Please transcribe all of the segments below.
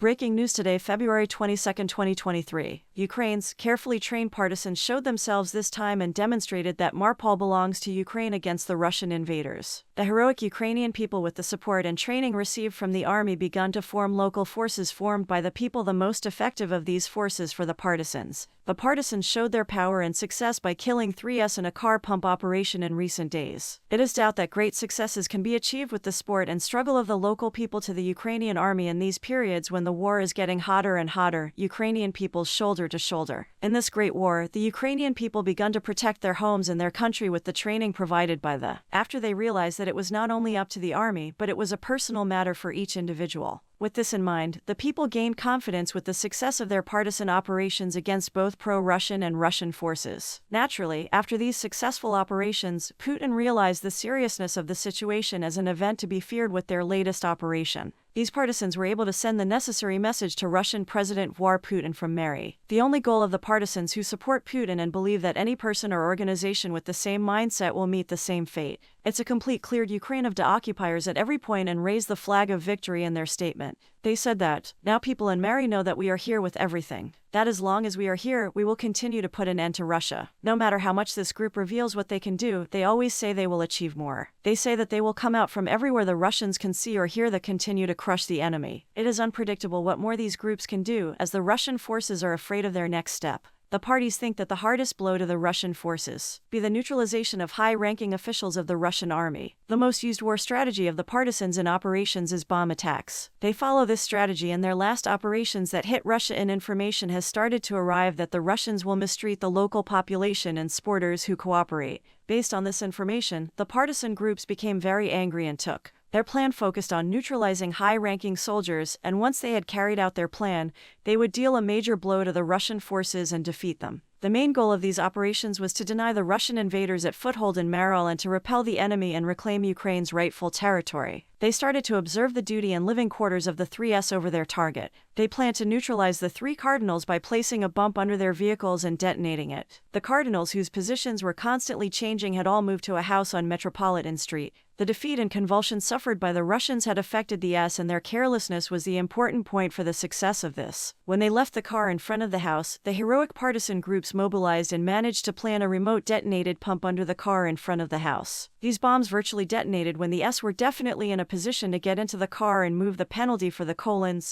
Breaking news today, February 22, 2023. Ukraine's carefully trained partisans showed themselves this time and demonstrated that Mariupol belongs to Ukraine against the Russian invaders. The heroic Ukrainian people, with the support and training received from the army, begun to form local forces formed by the people. The most effective of these forces for the partisans. The partisans showed their power and success by killing 3S in a car pump operation in recent days. It is doubt that great successes can be achieved with the support and struggle of the local people to the Ukrainian army in these periods when the war is getting hotter and hotter. Ukrainian peoples shoulder to shoulder. In this great war, the Ukrainian people begun to protect their homes and their country with the training provided by the. After they realized that it was not only up to the army, but it was a personal matter for each individual. With this in mind, the people gained confidence with the success of their partisan operations against both pro-Russian and Russian forces. Naturally, after these successful operations, Putin realized the seriousness of the situation as an event to be feared. With their latest operation, these partisans were able to send the necessary message to Russian President Vladimir Putin from Mary. The only goal of the partisans who support Putin and believe that any person or organization with the same mindset will meet the same fate. It's a complete cleared Ukraine of the occupiers at every point and raised the flag of victory in their statement. They said that, now people in Mary know that we are here with everything. That as long as we are here, we will continue to put an end to Russia. No matter how much this group reveals what they can do, they always say they will achieve more. They say that they will come out from everywhere the Russians can see or hear that continue to crush the enemy. It is unpredictable what more these groups can do, as the Russian forces are afraid of their next step. The parties think that the hardest blow to the Russian forces be the neutralization of high-ranking officials of the Russian army. The most used war strategy of the partisans in operations is bomb attacks. They follow this strategy in their last operations that hit Russia, and information has started to arrive that the Russians will mistreat the local population and supporters who cooperate. Based on this information, the partisan groups became very angry and took their plan focused on neutralizing high-ranking soldiers, and once they had carried out their plan, they would deal a major blow to the Russian forces and defeat them. The main goal of these operations was to deny the Russian invaders a foothold in Mariupol and to repel the enemy and reclaim Ukraine's rightful territory. They started to observe the duty and living quarters of the 3S over their target. They planned to neutralize the 3 cardinals by placing a bomb under their vehicles and detonating it. The cardinals, whose positions were constantly changing, had all moved to a house on Metropolitan Street. The defeat and convulsion suffered by the Russians had affected the S, and their carelessness was the important point for the success of this. When they left the car in front of the house, the heroic partisan groups mobilized and managed to plant a remote detonated pump under the car in front of the house. These bombs virtually detonated when the S were definitely in a position to get into the car and move. The penalty for the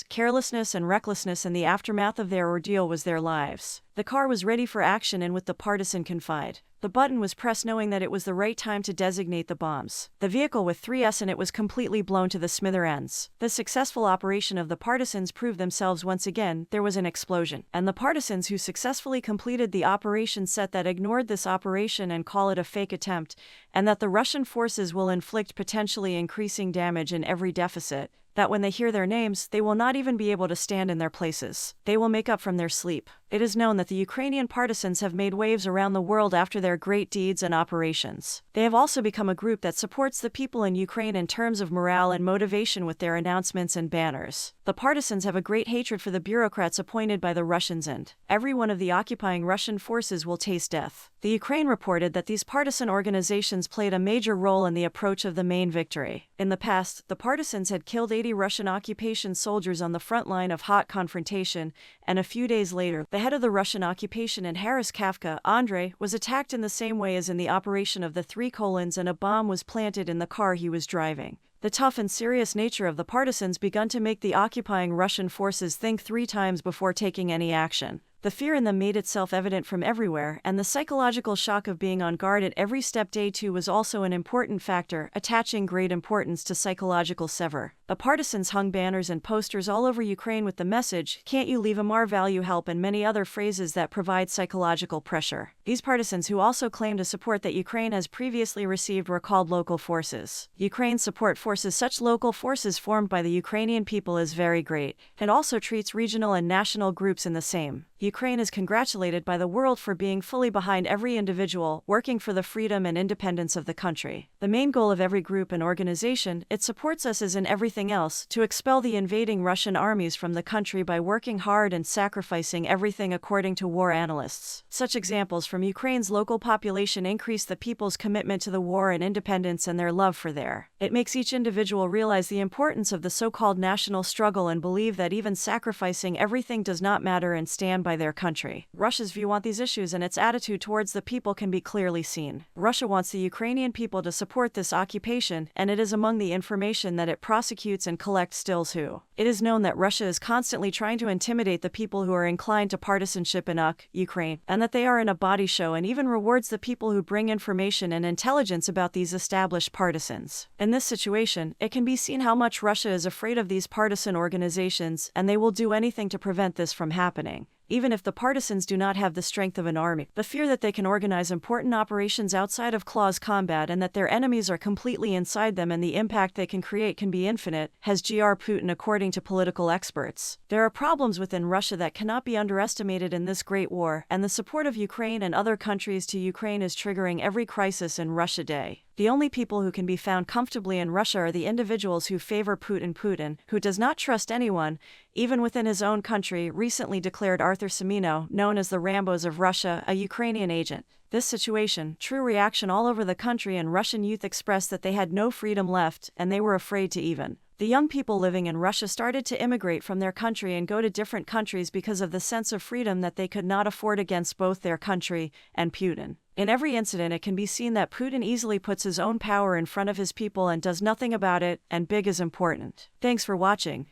carelessness and recklessness in the aftermath of their ordeal was their lives. The car was ready for action, and with the partisan confide, the button was pressed knowing that it was the right time to designate the bombs. The vehicle with 3S in it was completely blown to the smithereens. The successful operation of the partisans proved themselves once again. There was an explosion, and the partisans who successfully completed the operation said that ignored this operation and call it a fake attempt, and that the Russian forces will inflict potentially increasing damage in every deficit, that when they hear their names, they will not even be able to stand in their places. They will make up from their sleep. It is known that the Ukrainian partisans have made waves around the world after their great deeds and operations. They have also become a group that supports the people in Ukraine in terms of morale and motivation with their announcements and banners. The partisans have a great hatred for the bureaucrats appointed by the Russians, and every one of the occupying Russian forces will taste death. The Ukraine reported that these partisan organizations played a major role in the approach of the main victory. In the past, the partisans had killed 80 Russian occupation soldiers on the front line of hot confrontation, and a few days later, the head of the Russian occupation in Harris Kafka, Andrei, was attacked in the same way as in the operation of the 3 colons, and a bomb was planted in the car he was driving. The tough and serious nature of the partisans begun to make the occupying Russian forces think 3 times before taking any action. The fear in them made itself evident from everywhere, and the psychological shock of being on guard at every step. Day 2 was also an important factor, attaching great importance to psychological sever. The partisans hung banners and posters all over Ukraine with the message, "Can't you leave 'em our value help?" and many other phrases that provide psychological pressure. These partisans, who also claim to support that Ukraine has previously received, were called local forces. Ukraine's support forces, such local forces formed by the Ukrainian people, is very great. It also treats regional and national groups in the same. Ukraine is congratulated by the world for being fully behind every individual, working for the freedom and independence of the country. The main goal of every group and organization it supports us is in everything anything else, to expel the invading Russian armies from the country by working hard and sacrificing everything, according to war analysts. Such examples from Ukraine's local population increase the people's commitment to the war and independence and their love for their. It makes each individual realize the importance of the so-called national struggle and believe that even sacrificing everything does not matter and stand by their country. Russia's view on these issues and its attitude towards the people can be clearly seen. Russia wants the Ukrainian people to support this occupation, and it is among the information that it prosecutes and collects still too. It is known that Russia is constantly trying to intimidate the people who are inclined to partisanship in Ukraine, and that they are in a body show and even rewards the people who bring information and intelligence about these established partisans. In this situation, it can be seen how much Russia is afraid of these partisan organizations, and they will do anything to prevent this from happening. Even if the partisans do not have the strength of an army, the fear that they can organize important operations outside of close combat and that their enemies are completely inside them and the impact they can create can be infinite, has Gr. Putin, according to political experts. There are problems within Russia that cannot be underestimated in this great war, and the support of Ukraine and other countries to Ukraine is triggering every crisis in Russia today. The only people who can be found comfortably in Russia are the individuals who favor Putin, who does not trust anyone, even within his own country, recently declared Arthur Semino, known as the Rambos of Russia, a Ukrainian agent. This situation, true reaction all over the country, and Russian youth expressed that they had no freedom left, and they were afraid to even. The young people living in Russia started to immigrate from their country and go to different countries because of the sense of freedom that they could not afford against both their country and Putin. In every incident, it can be seen that Putin easily puts his own power in front of his people and does nothing about it, and big is important. Thanks for watching.